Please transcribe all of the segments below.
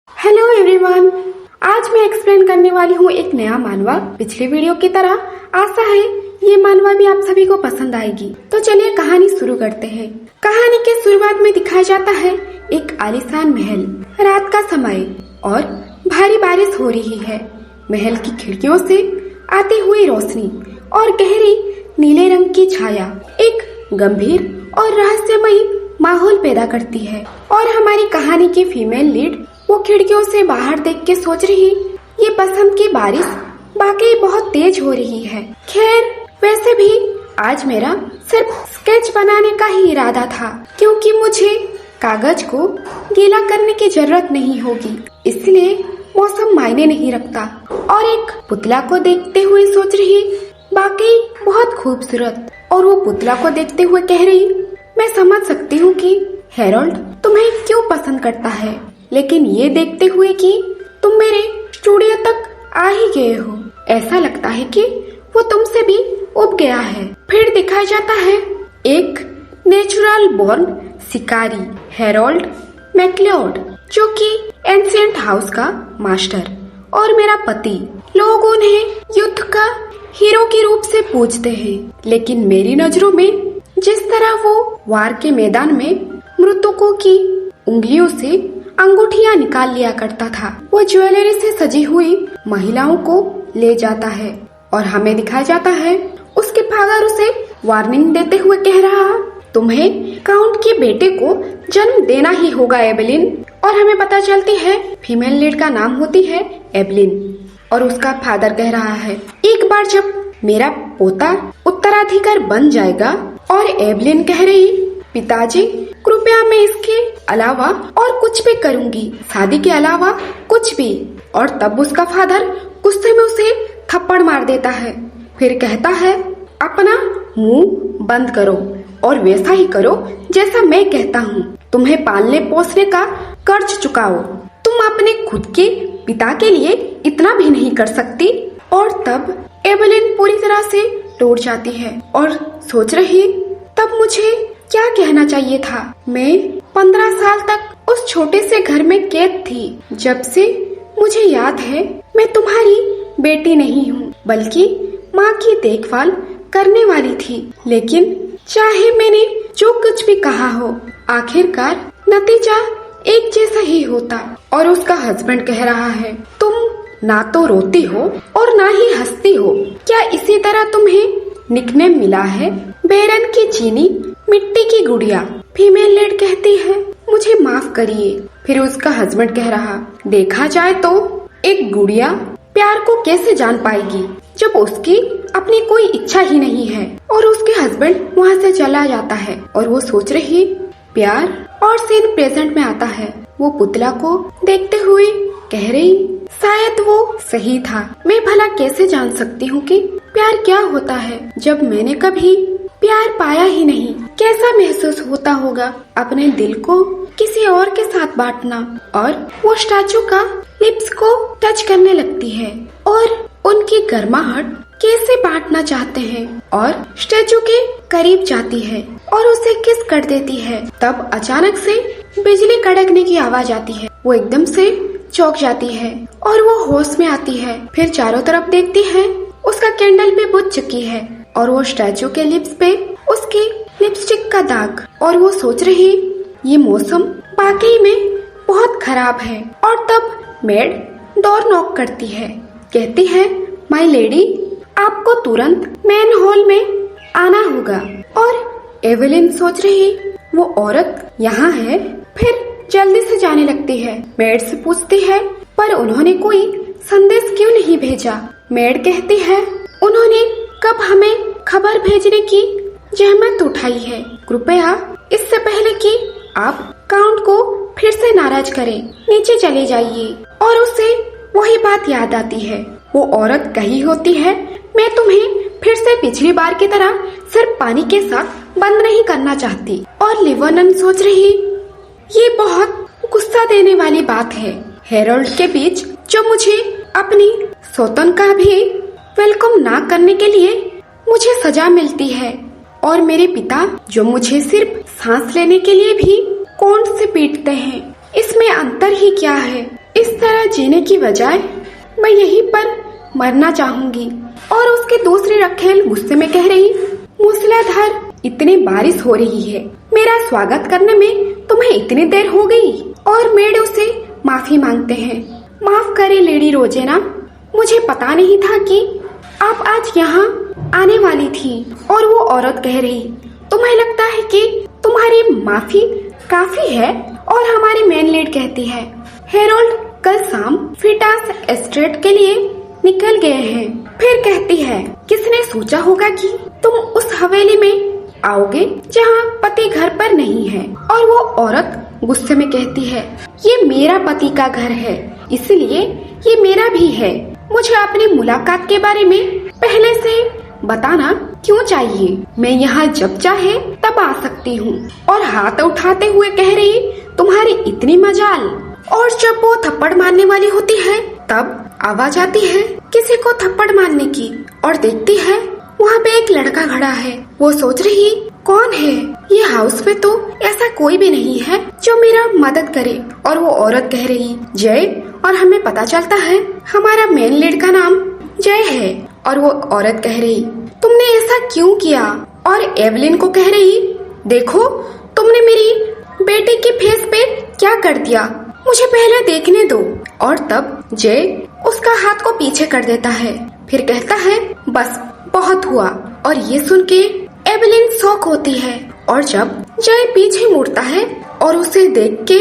Hello everyone, आज मैं explain करने वाली हूँ एक नया मानवा। पिछली वीडियो की तरह आशा है ये मानवा भी आप सभी को पसंद आएगी। तो चलिए कहानी शुरू करते हैं। कहानी के शुरुआत में दिखाया जाता है एक आलीशान महल। रात का समय और भारी बारिश हो रही है। महल की खिड़कियों से आती हुई रोशनी और गहरी नीले रंग की छाया एक गंभीर और रहस्यमयी माहौल पैदा करती है। और हमारी कहानी की फीमेल लीड वो खिड़कियों से बाहर देख के सोच रही, ये बसंत की बारिश वाकई बहुत तेज हो रही है। खैर, वैसे भी आज मेरा सिर्फ स्केच बनाने का ही इरादा था, क्योंकि मुझे कागज को गीला करने की जरूरत नहीं होगी, इसलिए मौसम मायने नहीं रखता। और एक पुतला को देखते हुए सोच रही, वाकई बहुत खूबसूरत। और वो पुतला को देखते हुए कह रही, मैं समझ सकती हूँ कि हेरोल्ड तुम्हें क्यों पसंद करता है, लेकिन ये देखते हुए कि तुम मेरे स्टूडियो तक आ ही गए हो, ऐसा लगता है कि वो तुमसे भी उब गया है। फिर दिखाया जाता है एक नेचुरल बॉर्न शिकारी हेरोल्ड मैक्लियोड, जो कि एंशिएंट हाउस का मास्टर और मेरा पति। लोग उन्हें युद्ध का हीरो के रूप से पूजते हैं, लेकिन मेरी नजरों में जिस तरह वो वार के मैदान में मृतकों की उंगलियों से अंगूठियां निकाल लिया करता था, वो ज्वेलरी से सजी हुई महिलाओं को ले जाता है और हमें दिखाया जाता है उसके फादर उसे वार्निंग देते हुए कह रहा, तुम्हें काउंट के बेटे को जन्म देना ही होगा एबेलिन। और हमें पता चलती है फीमेल लीड का नाम होती है एबेलिन। और उसका फादर कह रहा है, एक बार जब मेरा पोता उत्तराधिकार बन जाएगा। और एबेलिन कह रही, पिताजी कृपया मैं इसके अलावा और कुछ भी करूंगी, शादी के अलावा कुछ भी। और तब उसका फादर गुस्से में उसे थप्पड़ मार देता है, फिर कहता है, अपना मुंह बंद करो और वैसा ही करो जैसा मैं कहता हूँ। तुम्हें पालने पोसने का कर्ज चुकाओ, तुम अपने खुद के पिता के लिए इतना भी नहीं कर सकती। और तब एबेलिन पूरी तरह से टूट जाती है और सोच रही, तब मुझे क्या कहना चाहिए था। मैं 15 साल तक उस छोटे से घर में कैद थी। जब से मुझे याद है मैं तुम्हारी बेटी नहीं हूँ, बल्कि माँ की देखभाल करने वाली थी। लेकिन चाहे मैंने जो कुछ भी कहा हो, आखिरकार नतीजा एक जैसा ही होता। और उसका हस्बैंड कह रहा है, तुम ना तो रोती हो और ना ही हंसती हो, क्या इसी तरह तुम्हें निकनेम मिला है, बेरन की चीनी मिट्टी की गुड़िया। फीमेल लीड कहती है, मुझे माफ करिए। फिर उसका हस्बैंड कह रहा, देखा जाए तो एक गुड़िया प्यार को कैसे जान पाएगी जब उसकी अपनी कोई इच्छा ही नहीं है। और उसके हस्बैंड वहाँ से चला जाता है और वो सोच रही, प्यार। और सीन प्रेजेंट में आता है। वो पुतला को देखते हुए कह रही, शायद वो सही था। मैं भला कैसे जान सकती हूँ कि प्यार क्या होता है, जब मैंने कभी प्यार पाया ही नहीं। कैसा महसूस होता होगा अपने दिल को किसी और के साथ बांटना। और वो स्टैचू का लिप्स को टच करने लगती है और उनकी गर्माहट कैसे बांटना चाहते हैं। और स्टैचू के करीब जाती है और उसे किस कर देती है। तब अचानक से बिजली कड़कने की आवाज आती है। वो एकदम से चौंक जाती है और वो होश में आती है। फिर चारों तरफ देखती है, उसका कैंडल भी बुझ चुकी है और वो स्टैचू के लिप्स पे उसकी लिपस्टिक का दाग। और वो सोच रही, ये मौसम वाकई में बहुत खराब है। और तब मेड डोर नॉक करती है, कहती है, माय लेडी, आपको तुरंत मेन हॉल में आना होगा। और एवेलिन सोच रही, वो औरत यहाँ है। फिर जल्दी से जाने लगती है। मेड से पूछती है, पर उन्होंने कोई संदेश क्यों नहीं भेजा। मेड कहती है, उन्होंने कब हमें खबर भेजने की जहमत उठाई है। कृपया इससे पहले कि आप काउंट को फिर से नाराज करें, नीचे चले जाइए। और उसे वही बात याद आती है। वो औरत कही होती है, मैं तुम्हें फिर से पिछली बार की तरह सिर्फ पानी के साथ बंद नहीं करना चाहती। और लिवर्नन सोच रही, ये बहुत गुस्सा देने वाली बात है। हेरोल्ड के बीच जो मुझे अपनी सौतन का भी वेलकम ना करने के लिए मुझे सजा मिलती है, और मेरे पिता जो मुझे सिर्फ सांस लेने के लिए भी कोन से पीटते हैं, इसमें अंतर ही क्या है। इस तरह जीने की बजाय मैं यहीं पर मरना चाहूंगी। और उसके दूसरी रखेल गुस्से में कह रही, मूसलाधार इतनी बारिश हो रही है, मेरा स्वागत करने में तुम्हें इतनी देर हो गई। और मेड उसे माफी मांगते हैं। माफ करे लेडी रोजेना, मुझे पता नहीं था कि आप आज यहाँ आने वाली थी। और वो औरत कह रही, तुम्हें लगता है कि तुम्हारी माफी काफी है? और हमारी मेन लेड कहती है, हेरोल्ड कल शाम फिटास एस्टेट के लिए निकल गए हैं। फिर कहती है, किसने सोचा होगा कि तुम उस हवेली में आओगे जहाँ पति घर पर नहीं है। और वो औरत गुस्से में कहती है, ये मेरा पति का घर है, इसलिए ये मेरा भी है। मुझे अपनी मुलाकात के बारे में पहले से बताना क्यों चाहिए? मैं यहाँ जब चाहे तब आ सकती हूँ। और हाथ उठाते हुए कह रही, तुम्हारी इतनी मजाल। और जब वो थप्पड़ मारने वाली होती है तब आवाज आती है किसी को थप्पड़ मारने की। और देखती है वहाँ पे एक लड़का खड़ा है। वो सोच रही, कौन है ये? हाउस में तो ऐसा कोई भी नहीं है जो मेरा मदद करे। और वो औरत कह रही, जय। और हमें पता चलता है हमारा मेन लीड का नाम जय है। और वो औरत कह रही, तुमने ऐसा क्यों किया? और एवलिन को कह रही, देखो तुमने मेरी बेटे के फेस पे क्या कर दिया, मुझे पहले देखने दो। और तब जय उसका हाथ को पीछे कर देता है। फिर कहता है, बस बहुत हुआ। और ये सुन के एवलिन शॉक होती है। और जब जय पीछे मुड़ता है और उसे देखते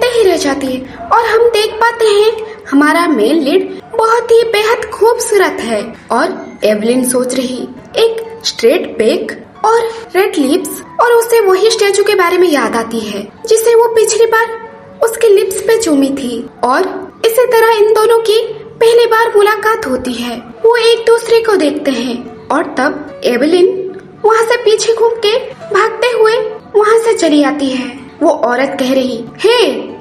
ही रह जाती है। और हम देख पाते हैं हमारा मेन लीड बहुत ही बेहद खूबसूरत है। और एवलिन सोच रही, एक स्ट्रेट बैक और रेड लिप्स। और उसे वही स्टैचू के बारे में याद आती है जिसे वो पिछली बार उसके लिप्स पे चूमी थी। और इसी तरह इन दोनों की पहली बार मुलाकात होती है। वो एक दूसरे को देखते हैं। और तब एवलिन वहाँ से पीछे घूम के भागते हुए वहाँ से चली आती है। वो औरत कह रही, हे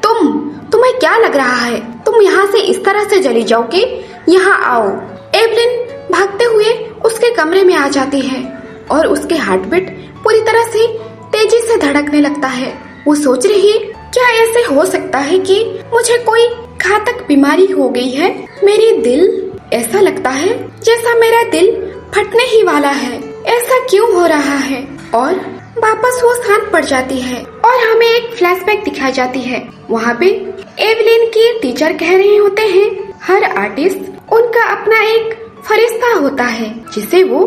तुम्हें क्या लग रहा है तुम यहाँ से इस तरह से चली जाओगे? यहाँ आओ। एवलिन भागते हुए उसके कमरे में आ जाती है और उसके हार्ट बीट पूरी तरह से तेजी से धड़कने लगता है। वो सोच रही, क्या ऐसे हो सकता है कि मुझे कोई घातक बीमारी हो गई है? मेरी दिल ऐसा लगता है जैसा मेरा दिल फटने ही वाला है। ऐसा क्यों हो रहा है? और वापस वो शांत पड़ जाती है। और हमें एक फ्लैशबैक दिखाई जाती है। वहाँ पे एवलिन की टीचर कह रहे होते हैं, हर आर्टिस्ट उनका अपना एक फरिश्ता होता है जिसे वो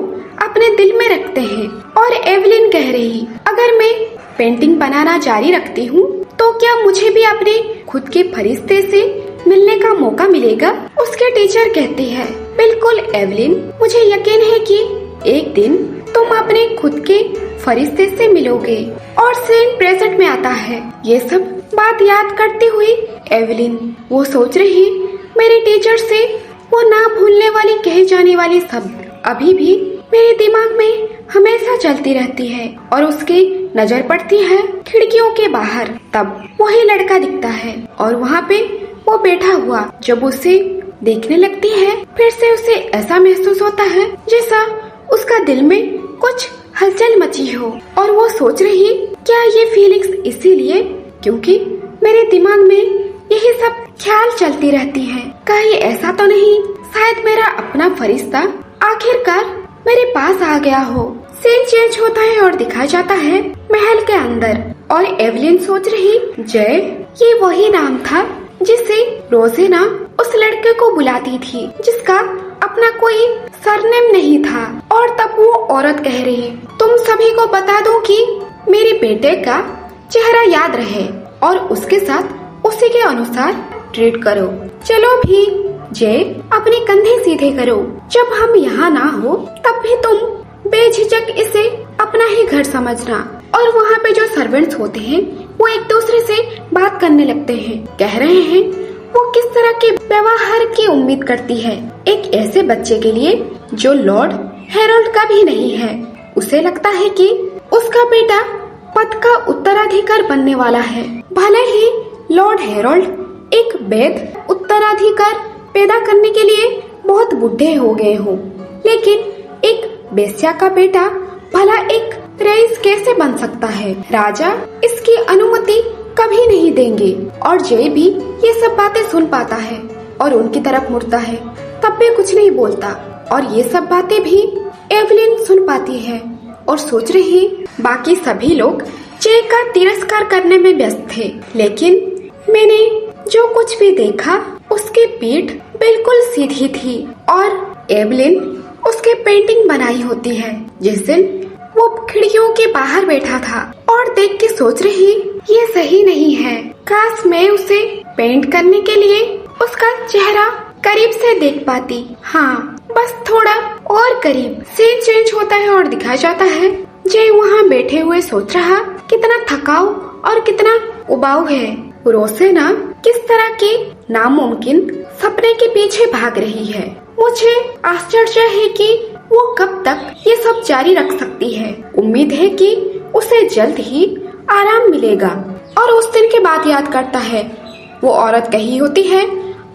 अपने दिल में रखते हैं। और एवलिन कह रही, अगर मैं पेंटिंग बनाना जारी रखती हूँ तो क्या मुझे भी अपने खुद के फरिश्ते से मिलने का मौका मिलेगा? उसके टीचर कहती है, बिल्कुल एवलिन, मुझे यकीन है कि एक दिन तुम अपने खुद के फरिश्ते से मिलोगे। और सीन प्रेजेंट में आता है। ये सब बात याद करती हुई एवलिन वो सोच रही, मेरे टीचर से वो ना भूलने वाली कहे जाने वाली शब्द अभी भी मेरे दिमाग में हमेशा चलती रहती है। और उसकी नजर पड़ती है खिड़कियों के बाहर। तब वही लड़का दिखता है और वहाँ पे वो बैठा हुआ। जब उसे देखने लगती है फिर से उसे ऐसा महसूस होता है जैसा उसका दिल में कुछ हलचल मची हो। और वो सोच रही, क्या ये फीलिंग्स इसीलिए क्योंकि मेरे दिमाग में यही सब ख्याल चलती रहती हैं? कहीं ऐसा तो नहीं शायद मेरा अपना फरिश्ता आखिरकार मेरे पास आ गया हो। सीन चेंज होता है और दिखाया जाता है महल के अंदर। और एवलिन सोच रही, जय, ये वही नाम था जिसे रोजेना उस लड़के को बुलाती थी जिसका अपना कोई सरनेम नहीं था। और तब वो औरत कह रही, तुम सभी को बता दो कि मेरे बेटे का चेहरा याद रहे और उसके साथ उसी के अनुसार ट्रीट करो। चलो भी जय, अपने कंधे सीधे करो। जब हम यहाँ ना हो तब भी तुम बेझिझक इसे अपना ही घर समझना। और वहाँ पे जो सर्वेंट्स होते हैं वो एक दूसरे से बात करने लगते हैं। कह रहे हैं वो किस तरह के व्यवहार की उम्मीद करती है एक ऐसे बच्चे के लिए जो लॉर्ड हेरोल्ड का भी नहीं है। उसे लगता है कि उसका बेटा पद का उत्तराधिकार बनने वाला है। भले ही लॉर्ड हेरोल्ड एक वैध उत्तराधिकार पैदा करने के लिए बहुत बुढ़े हो गए हो, लेकिन एक बेस्या का बेटा भला एक रईस कैसे बन सकता है? राजा इसकी अनुमति कभी नहीं देंगे। और जय भी ये सब बातें सुन पाता है और उनकी तरफ मुड़ता है, तब भी कुछ नहीं बोलता। और ये सब बातें भी एवलिन सुन पाती है और सोच रही बाकी सभी लोग जय का तिरस्कार करने में व्यस्त थे, लेकिन मैंने जो कुछ भी देखा उसकी पीठ बिल्कुल सीधी थी और एवलिन उसके पेंटिंग बनाई होती है। जिस दिन वो खिड़कियों के बाहर बैठा था और देख के सोच रही ये सही नहीं है, काश मैं उसे पेंट करने के लिए उसका चेहरा करीब से देख पाती। हाँ, बस थोड़ा और करीब। सीन चेंज होता है और दिखाया जाता है जय वहाँ बैठे हुए सोच रहा कितना थकाऊ और कितना उबाऊ है। रोसेना किस तरह के नामुमकिन सपने के पीछे भाग रही है। मुझे आश्चर्य है कि वो कब तक ये सब जारी रख सकती है। उम्मीद है कि उसे जल्द ही आराम मिलेगा। और उस दिन के बाद याद करता है, वो औरत कही होती है,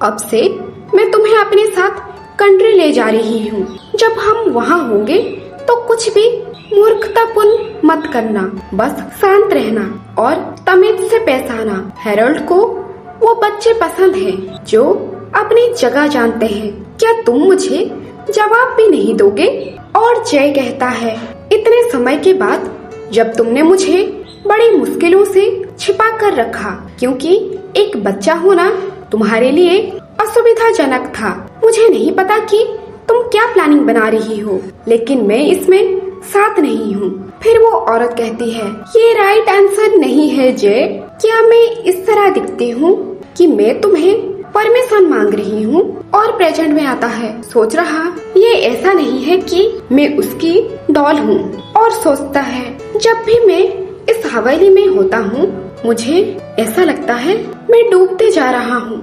अब से मैं तुम्हें अपने साथ कंट्री ले जा रही हूँ। जब हम वहाँ होंगे तो कुछ भी मूर्खतापूर्ण मत करना, बस शांत रहना और तमीज से पेश आना। हैरोल्ड को वो बच्चे पसंद हैं जो अपनी जगह जानते हैं। क्या तुम मुझे जवाब भी नहीं दोगे? और जय कहता है, इतने समय के बाद जब तुमने मुझे बड़ी मुश्किलों से छिपा कर रखा, क्योंकि एक बच्चा होना तुम्हारे लिए असुविधाजनक था। मुझे नहीं पता कि तुम क्या प्लानिंग बना रही हो, लेकिन मैं इसमें साथ नहीं हूँ। फिर वो औरत कहती है, ये राइट आंसर नहीं है जय। क्या मैं इस तरह दिखती हूँ कि मैं तुम्हें परमिशन मांग रही हूँ? और प्रेजेंट में आता है, सोच रहा ये ऐसा नहीं है कि मैं उसकी डॉल हूँ। और सोचता है, जब भी मैं इस हवेली में होता हूँ मुझे ऐसा लगता है मैं डूबते जा रहा हूँ।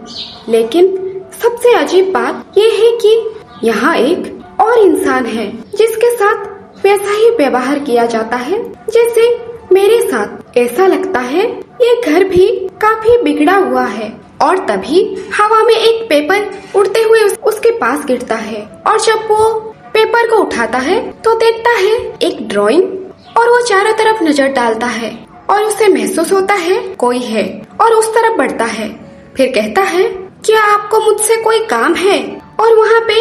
लेकिन सबसे अजीब बात ये है कि यहाँ एक और इंसान है जिसके साथ वैसा ही व्यवहार किया जाता है जैसे मेरे साथ। ऐसा लगता है ये घर भी काफी बिगड़ा हुआ है। और तभी हवा में एक पेपर उड़ते हुए उसके पास गिरता है और जब वो पेपर को उठाता है तो देखता है एक ड्राइंग। और वो चारों तरफ नजर डालता है और उसे महसूस होता है कोई है और उस तरफ बढ़ता है। फिर कहता है, क्या आपको मुझसे कोई काम है? और वहाँ पे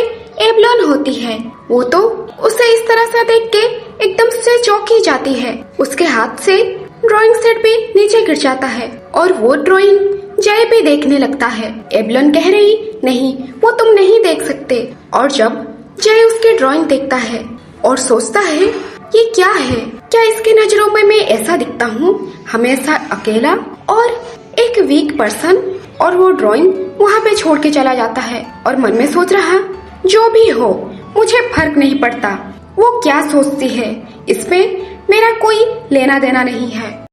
एवलिन होती है। वो तो उसे इस तरह से देख के एकदम से चौंकी जाती है। उसके हाथ से ड्राइंग सेट भी नीचे गिर जाता है और वो ड्राइंग जय भी देखने लगता है। एवलिन कह रही, नहीं वो तुम नहीं देख सकते। और जब जय उसकी ड्राइंग देखता है और सोचता है ये क्या है, क्या इसकी नजरों में मैं ऐसा दिखता हूँ, हमेशा अकेला और एक वीक पर्सन। और वो ड्राइंग वहाँ पे छोड़ के चला जाता है और मन में सोच रहा, जो भी हो मुझे फर्क नहीं पड़ता वो क्या सोचती है, इसमें मेरा कोई लेना देना नहीं है।